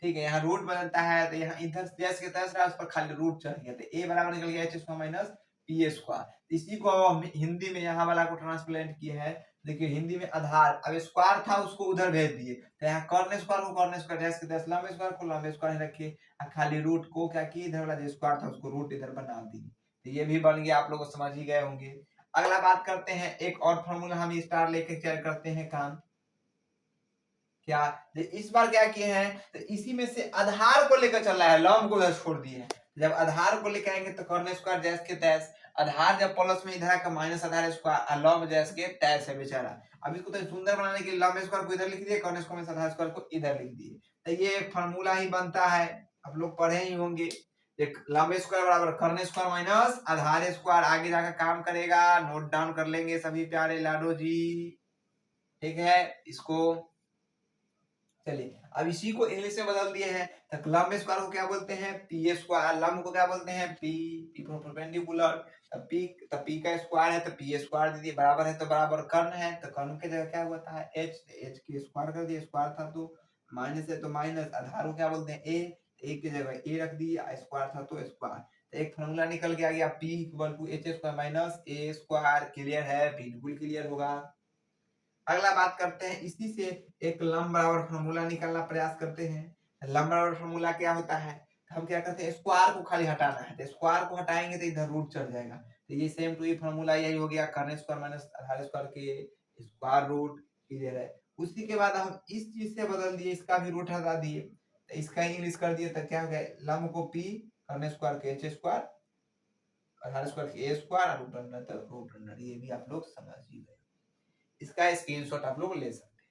ठीक है, यहाँ रूट बनता है, तो यहाँ इधर जैसे तैसे रहा, उस पर खाली रूट चढ़ गया, तो ए बराबर निकल गया H square minus P square. इसी को हम हिंदी में यहाँ वाला को ट्रांसप्लेंट किए हैं। देखिए हिंदी में आधार, अब स्क्वायर था उसको उधर भेज दिए, तो यहाँ कॉर्न स्क्वायर को कॉर्न स्क्वायर, जैसे तैसे लंबे स्क्वायर को लंबे स्क्वायर रखे, खाली रूट को क्या किए, इधर वाला जो स्क्वायर था उसको रूट इधर बना दिए। तो ये भी बन गया, आप लोग समझ ही गए होंगे। अगला बात करते हैं, एक और फॉर्मूला हम स्टार लेके क्या करते हैं काम, क्या इस बार क्या किए हैं, तो इसी में से आधार को लेकर चल रहा है, लंब को उधर छोड़ दिए हैं। जब आधार को लेकर आएंगे तो कॉर्न स्क्वायर जैस के तैस, आधार जब प्लस में इधर का माइनस आधार स्क्वायर, लंब जैस के तैस है बेचारा। अब इसको तो सुंदर बनाने के लिए लंब स्क्वायर को इधर लिख दिए, कॉर्न स्क्वायर में आधार स्क्वायर को इधर लिख दिए, तो ये एक फार्मूला ही बनता है, आप लोग पढ़े ही होंगे। एक लंबे स्क्वायर बराबर कॉर्न स्क्वायर माइनस आधार स्क्वायर, आगे जाकर काम करेगा, नोट डाउन कर लेंगे सभी प्यारे लाडो जी। ठीक है, इसको चलिए अब इसी को इंग्लिश में बदल दिए हैं, तो लंब स्क्वायर को क्या बोलते हैं, पी स्क्वायर, लंब को क्या बोलते हैं, P, P for perpendicular, P का स्क्वायर है तो पी स्क्वायर दे दिए, बराबर है तो बराबर कर्ण है, तो कर्ण की जगह क्या हुआ था एच, एच की स्क्वायर कर दिए, स्क्वायर था तो माइनस है तो माइनस, आधार को क्या बोलते हैं ए, एक की जगह ए रख दिया, स्क्वायर था तो स्क्वायर, तो एक फॉर्मूला निकल के आ गया, P equal to H square minus A square. Clear है? बिल्कुल क्लियर होगा। अगला बात करते हैं, इसी से एक लंब बराबर फॉर्मूला निकालना प्रयास करते हैं। लंब बराबर फॉर्मूला क्या होता है, हम क्या करते हैं, स्क्वायर को खाली हटाना है, तो स्क्वायर को हटाएंगे तो इधर रूट चढ़ जाएगा, तो ये सेम टू ये फॉर्मूला यही हो गया, कॉर्न स्क्वायर माइनस आधार स्क्वायर के स्क्वायर रूट। क्लियर है? उसी के बाद हम इस चीज से बदल दिए, इसका भी रूट हटा दिए, तो इसका इंग्लिश कर दिए, तो क्या हो गया, लंब को पी, कॉर्न स्क्वायर के एच स्क्वायर, आधार स्क्वायर ए स्क्वायर रूट अंडर तो रूट अंडर, ये भी आप लोग समझ ही गए। इसका स्क्रीनशॉट आप लोग ले सकते हैं।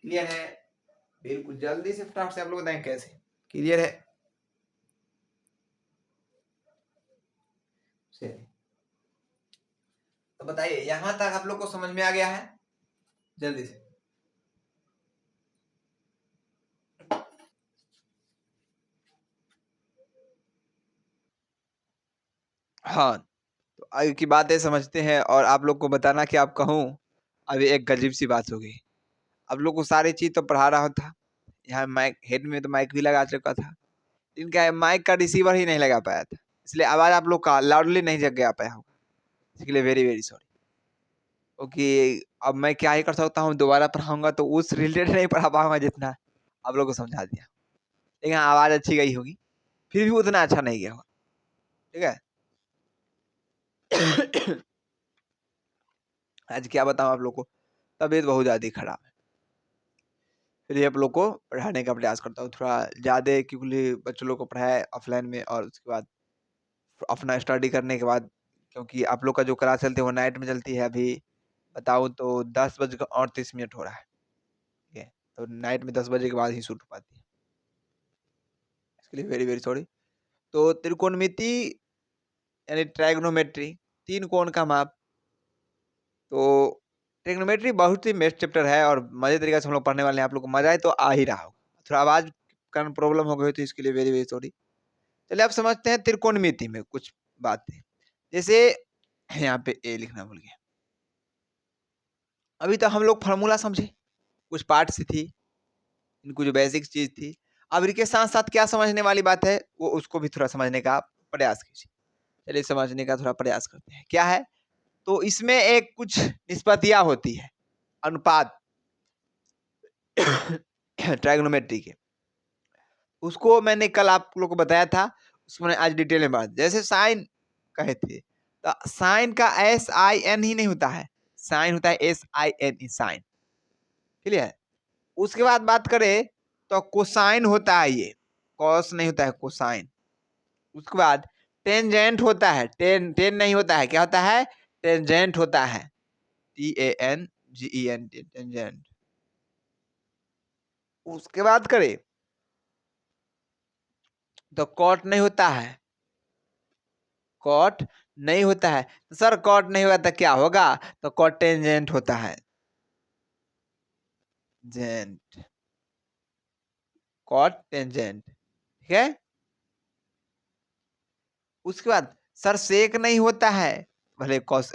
क्लियर है? बिल्कुल जल्दी से फटाफट से आप लोग बताएं कैसे। क्लियर है? चलिए तो बताइए यहां तक आप लोग को समझ में आ गया है? जल्दी से। हाँ, तो आगे की बातें समझते हैं और आप लोग को बताना कि आप कहूँ अभी एक गजीब सी बात हो गई। आप लोग को सारी चीज तो पढ़ा रहा था, यहाँ माइक हेड में तो माइक भी लगा चुका था, लेकिन क्या है माइक का रिसीवर ही नहीं लगा पाया था, इसलिए आवाज आप लोग का लाउडली नहीं जग गया पाया होगा। इसके लिए वेरी वेरी सॉरी। ओके, अब मैं क्या ही कर सकता हूँ, दोबारा पढ़ाऊंगा तो उस रिलेटेड नहीं पढ़ा पाऊंगा जितना आप लोग को समझा दिया, लेकिन आवाज अच्छी गई होगी, फिर भी उतना अच्छा नहीं गया होगा। ठीक है। आज क्या बताऊं आप लोग को, तबीयत बहुत ज्यादा खराब है, फिर आप लोग को पढ़ाने का प्रयास करता हूँ थोड़ा ज्यादा, क्योंकि बच्चों लोग को पढ़ाया ऑफलाइन में और उसके बाद अपना स्टडी करने के बाद, क्योंकि आप लोग का जो क्लास चलती है वो नाइट में चलती है। अभी बताऊं तो 10:38 हो रहा है। ठीक है, तो नाइट में 10 बजे के बाद ही शूट हो पाती है, इसके लिए वेरी वेरी सॉरी। तो त्रिकोणमिति यानी ट्राइगोनोमेट्री, तीन कोण का माप। तो ट्रिग्नोमेट्री बहुत ही बेस्ट चैप्टर है और मजे तरीके से हम लोग पढ़ने वाले हैं, आप लोग को मजा है तो आ ही रहा होगा। थोड़ा आवाज का प्रॉब्लम हो गई तो इसके लिए वेरी वेरी सॉरी। चलिए आप समझते हैं त्रिकोणमिति में कुछ बातें। जैसे यहाँ पे ए लिखना भूल गया। अभी तो हम लोग फॉर्मूला समझे, कुछ पार्ट से थी, इनको जो बेसिक चीज थी। अब इनके साथ साथ क्या समझने वाली बात है वो उसको भी थोड़ा समझने का प्रयास कीजिए। चलिए समझने का थोड़ा प्रयास करते हैं क्या है। तो इसमें एक कुछ निष्पत्तियां होती है, अनुपात ट्राइगोनोमेट्री के, उसको मैंने कल आप लोग को बताया था, उसको मैंने आज डिटेल में बात। जैसे साइन कहे थे, तो साइन का SIN ही नहीं होता है, साइन होता है SINE, साइन। क्लियर? उसके बाद बात करें तो कोसाइन होता है, ये कॉस नहीं होता है, कोसाइन। उसके बाद टेंजेंट होता है, टेन टेन नहीं होता है, क्या होता है? टेंजेंट होता है, TANGEN, टेंजेंट। उसके बाद करें तो कॉट नहीं होता है, कॉट नहीं होता है। तो सर कॉट नहीं होगा तो क्या होगा? तो कॉट टेंजेंट होता है, जेंट, कॉट टेंजेंट। ठीक है। उसके बाद सर सेक नहीं होता है, भले कॉस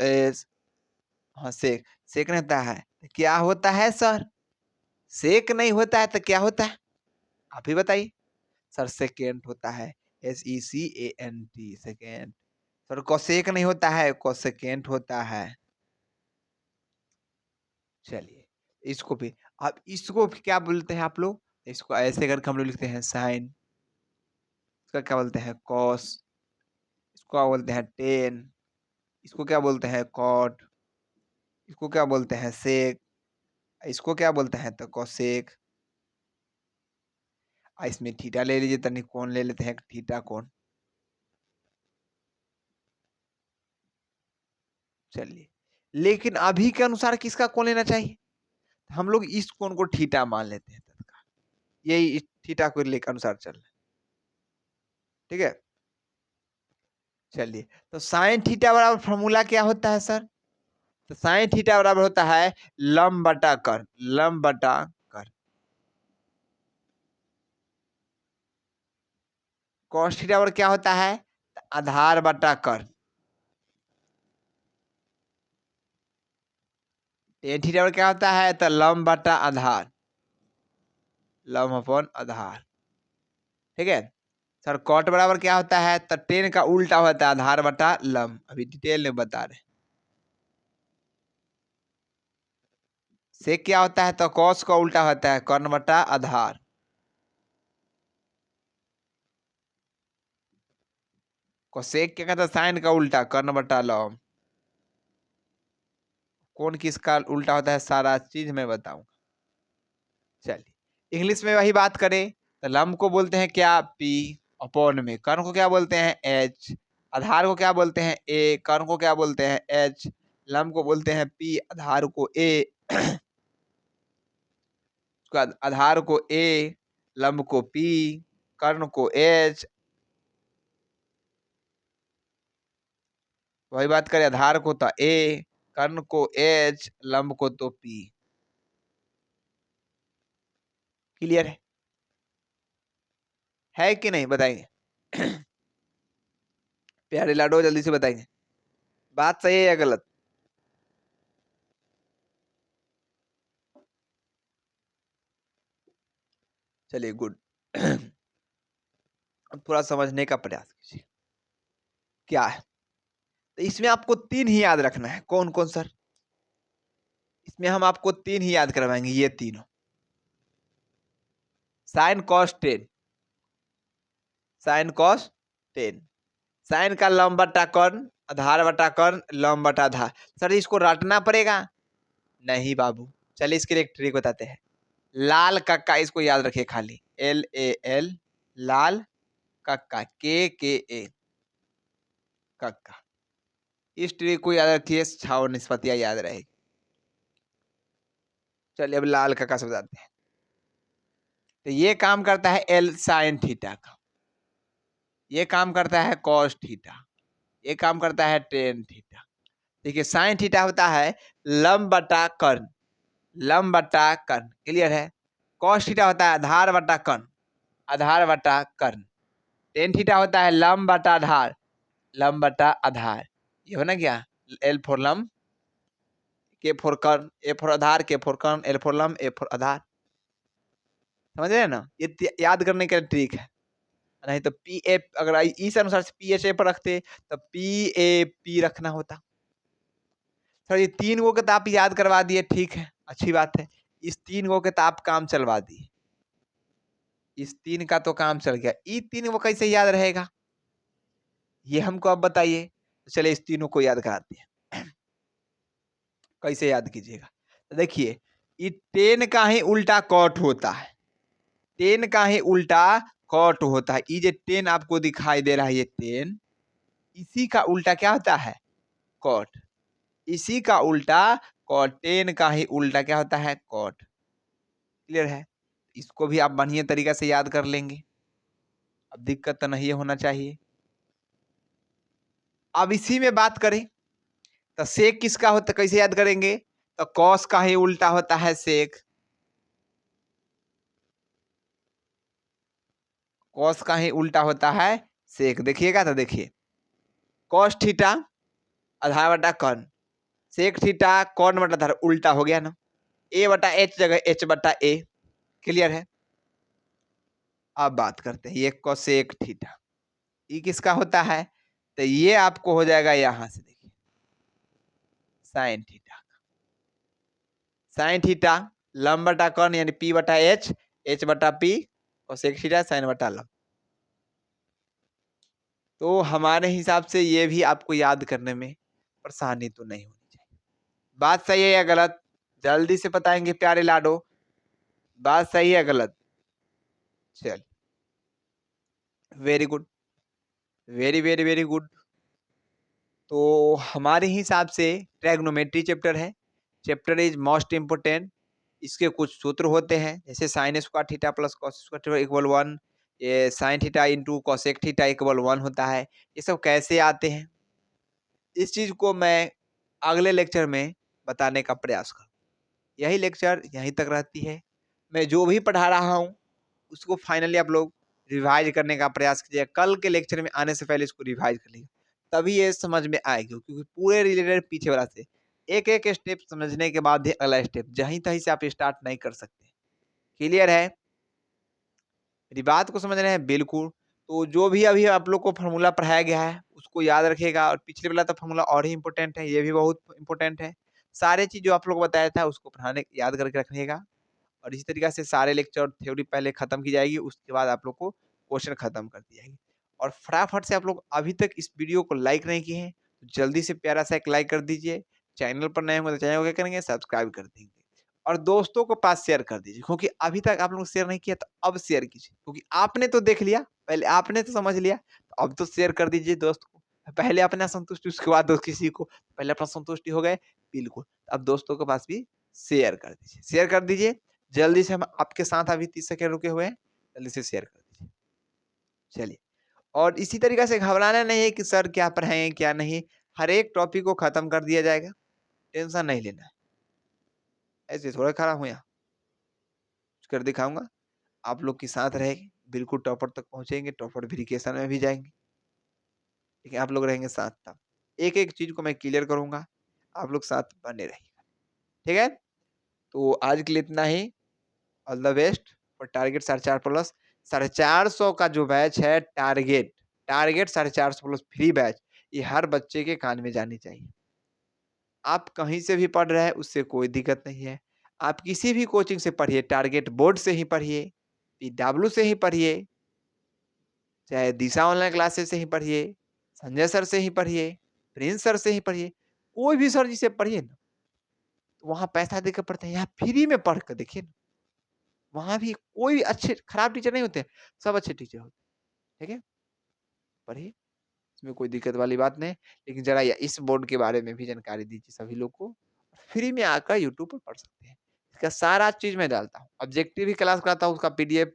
हाँ सेक, सेक नहीं होता है तो क्या होता है सर? सेक नहीं होता है तो क्या होता है, आप ही बताइए। सर सेकेंट होता है, SECANT, सेकेंड। सर कोसेक नहीं होता है, कोसेकेंट होता है। चलिए इसको भी, अब इसको भी क्या बोलते हैं आप लोग? इसको ऐसे करके हम लोग लिखते हैं साइन, इसका क्या बोलते हैं? कॉस, इसको क्या बोलते हैं? टेन, इसको क्या बोलते हैं? कॉट, इसको क्या बोलते हैं? सेक, इसको क्या बोलते हैं? तो कोसेक। इसमें थीटा ले लीजिए, तनी कोण ले लेते हैं, थीटा कोण। चलिए, लेकिन अभी के अनुसार किसका कोण लेना चाहिए? हम लोग इस कोण को थीटा मान लेते हैं तत्काल, यही इस थीटा को लेकर अनुसार चल रहा है। ठीक है। चलिए, तो साइन थीटा बराबर फॉर्मूला क्या होता है सर? तो साइन थीटा बराबर होता है लंब बटा कर, लंब बटा कर। कॉस थीटा बराबर क्या होता है? आधार बटा कर। टेन थीटा बराबर क्या होता है? तो लंब बटा आधार, लंब अपॉन आधार। ठीक है। सर कॉट बराबर क्या होता है? तो टेन का उल्टा होता है, आधार बटा लंब, अभी डिटेल में बता रहे। सेक क्या होता है? तो कॉस का उल्टा होता है, कर्ण बटा आधार। कोसेक क्या कहता है? साइन का उल्टा, कर्ण बटा लंब। कौन किसका उल्टा होता है, सारा चीज मैं बताऊंगा। चलिए इंग्लिश में वही बात करें तो लंब को बोलते हैं क्या? P, अपॉन में, कर्ण को क्या बोलते हैं एच, आधार को क्या बोलते हैं ए, कर्ण को क्या बोलते हैं एच, लंब को बोलते हैं पी, आधार को ए आधार को ए, लंब को पी, कर्ण को एच। वही बात करें, आधार को तो ए, कर्ण को एच, लंब को तो पी। क्लियर है कि नहीं बताइए प्यारे लाडो जल्दी से बताइए, बात सही है या गलत? चलिए गुड अब थोड़ा समझने का प्रयास कीजिए क्या है। तो इसमें आपको 3 ही याद रखना है। कौन कौन सर? इसमें हम आपको 3 ही याद करवाएंगे, ये तीनों। Sine cos tan, sine cos tan, साइन का लंब बटा कर्ण, आधार बटा कर्ण, लंब बटा आधार। सर इसको रटना पड़ेगा? नहीं बाबू, चलिए इसके लिए एक ट्रिक बताते हैं। लाल कक्का, इसको याद रखिए खाली, LAL, लाल कक्का, KKA, कक्का। इस ट्रिक को याद रखिए, छाव निष्पत्तियां याद रहेगी। चलिए अब लाल कक्का से बताते हैं। तो ये काम करता है L साइन थीटा का, ये काम करता है कॉस थीटा, ये काम करता है टेन थीटा। देखिए साइन थीटा होता है लंब बटा कर्ण, लंब बटा कर्ण, क्लियर है। कॉस थीटा होता है आधार बटा कर्ण, आधार बटा कर्ण। टेन थीटा होता है लंब बटा आधार, लंब बटा आधार। ये हो ना क्या, L फॉर लंब, K फॉर कर्ण, A फॉर आधार, K फॉर कर्ण, L फॉर लंब, A फॉर आधार। समझ रहे हैं ना, ये याद करने का ट्रिक है। नहीं तो पी ए, अगर इस अनुसार से पी एच ए पर रखते तो पी ए पी रखना होता। सर ये 3 गो के तो आप याद करवा दिए, ठीक है, अच्छी बात है। इस 3 गो के तो आप काम चलवा दिए, इस 3 का तो काम चल गया। ये 3 गो कैसे याद रहेगा, ये हमको अब बताइए। तो चलिए इस तीनों को याद कराते हैं कैसे याद कीजिएगा। तो देखिए ये 10 का ही उल्टा कॉट होता है, 10 का ही उल्टा कॉट होता है। ये जो 10 आपको दिखाई दे रहा है, ये 10, इसी का उल्टा क्या होता है कॉट, इसी का उल्टा कॉट, 10 का ही उल्टा क्या होता है कॉट। क्लियर है, इसको भी आप बढ़िया तरीका से याद कर लेंगे, अब दिक्कत तो नहीं होना चाहिए। अब इसी में बात करें तो सेक किसका होता, कैसे याद करेंगे? तो कॉस का ही उल्टा होता है सेक, कॉस का ही उल्टा होता है सेक। देखिएगा तो देखिए, कॉस थीटा आधार बटा कर्ण, सेक थीटा कर्ण बटा आधार, उल्टा हो गया ना, ए बटा एच जगह एच बटा ए। क्लियर है। अब बात करते हैं ये कोसेक थीटा, ये किसका होता है? तो ये आपको हो जाएगा यहां से, देखिए साइन थीटा, साइन थीटा लंब बटा कर्ण यानी पी बटा एच, एच बटा पी, कोसेक थीटा साइन बटा लंब। तो हमारे हिसाब से ये भी आपको याद करने में परेशानी तो नहीं होनी चाहिए। बात सही है या गलत? जल्दी से बताएंगे प्यारे लाडो, बात सही है गलत? चल very good, very very very good. तो हमारे हिसाब से ट्रैग्नोमेट्री चैप्टर है, चैप्टर इज मोस्ट इम्पोर्टेंट। इसके कुछ सूत्र होते हैं, जैसे sine square theta plus cos square theta equal 1, ये sine theta into cosec theta equal 1 होता है। ये सब कैसे आते हैं, इस चीज को मैं अगले लेक्चर में बताने का प्रयास करूँ। यही लेक्चर यहीं तक रहती है। मैं जो भी पढ़ा रहा हूँ उसको फाइनली आप लोग रिवाइज करने का प्रयास कीजिए। कल के लेक्चर में आने से पहले इसको रिवाइज कर लीजिए, तभी ये समझ में आएगी, क्योंकि पूरे रिलेटेड पीछे वाला से एक एक स्टेप समझने के बाद ही अगला स्टेप, जहीं तहीं से आप स्टार्ट नहीं कर सकते। क्लियर है, मेरी बात को समझ रहे हैं? बिल्कुल। तो जो भी अभी आप लोग को फॉर्मूला पढ़ाया गया है उसको याद रखिएगा, और पिछले वाला तो फॉर्मूला और ही इंपॉर्टेंट है, ये भी बहुत इंपॉर्टेंट है। सारे चीज जो आप लोग को बताया था उसको पढ़ाने याद करके रखिएगा, और इसी तरीके से सारे लेक्चर थ्योरी पहले खत्म की जाएगी, उसके बाद आप लोग को क्वेश्चन खत्म कर दी जाएगी। और फटाफट से आप लोग अभी तक इस वीडियो को लाइक नहीं किए हैं तो जल्दी से प्यारा सा एक लाइक कर दीजिए। चैनल पर नए होंगे तो चैनल को क्या करेंगे, सब्सक्राइब कर देंगे, और दोस्तों को पास शेयर कर दीजिए, क्योंकि अभी तक आप लोग शेयर नहीं किया तो अब शेयर कीजिए, क्योंकि आपने तो देख लिया, पहले आपने तो समझ लिया, तो अब तो शेयर कर दीजिए दोस्त को। पहले अपना संतुष्टि उसके बाद दो किसी को, पहले अपना संतुष्टि हो गए, बिल्कुल। अब दोस्तों के पास भी शेयर कर दीजिए, शेयर कर दीजिए। जल्दी से हम आपके साथ अभी 30 सेकंड रुके हुए हैं, जल्दी से शेयर कर दीजिए। चलिए, और इसी तरीक़े से घबराना नहीं है कि सर क्या पढ़ाएँ, क्या नहीं, हर एक टॉपिक को खत्म कर दिया जाएगा, टेंशन नहीं लेना है। ऐसे थोड़ा खड़ा हूँ यहाँ, कर दिखाऊँगा, आप लोग के साथ रहेंगे, बिल्कुल टॉपर तक पहुँचेंगे, टॉपर वेरिफिकेशन में भी जाएँगे। ठीक है, आप लोग रहेंगे साथ तब। एक-एक चीज़ को मैं क्लियर करूँगा, आप लोग साथ बने रहिएगा, ठीक है? तो आज के लिए इतना ही, ऑल द बेस्ट और टारगेट 4.5 प्लस 450 का जो बैच है target, target 450 plus free batch, ये हर बच्चे के कान में जानी चाहिए। आप कहीं से भी पढ़ रहे हैं, उससे कोई दिक्कत नहीं है। आप किसी भी कोचिंग से पढ़िए, टारगेट बोर्ड से ही पढ़िए, पीडब्ल्यू से ही पढ़िए, चाहे दिशा ऑनलाइन क्लासेस से ही पढ़िए, संजय सर से ही पढ़िए, प्रिंस सर से ही पढ़िए, कोई भी सर जी से पढ़िए ना, तो वहाँ पैसा देकर पढ़ते हैं, यहाँ फ्री में पढ़ कर देखिए ना, वहाँ भी कोई अच्छे खराब टीचर नहीं होते हैं, सब अच्छे टीचर होते हैं, ठीक है? पढ़िए, इसमें कोई दिक्कत वाली बात नहीं है, लेकिन ज़रा य इस बोर्ड के बारे में भी जानकारी दीजिए सभी लोग को। फ्री में आकर यूट्यूब पर पढ़ सकते हैं। इसका सारा चीज़ मैं डालता हूँ, ऑब्जेक्टिव भी क्लास कराता हूँ, उसका पीडीएफ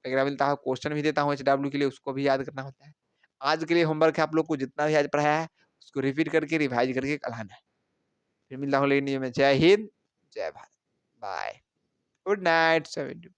वगैरह मिलता है, क्वेश्चन भी देता हूँ एचडब्ल्यू के लिए, उसको भी याद करना होता है। आज के लिए होमवर्क है आप लोग को जितना भी आज पढ़ाया है, उसको रिपीट करके, रिवाइज़ करके कल आना है। फिर मिलता हूँ अगले वीडियो में। जय हिंद, जय भारत। Bye, good night, 7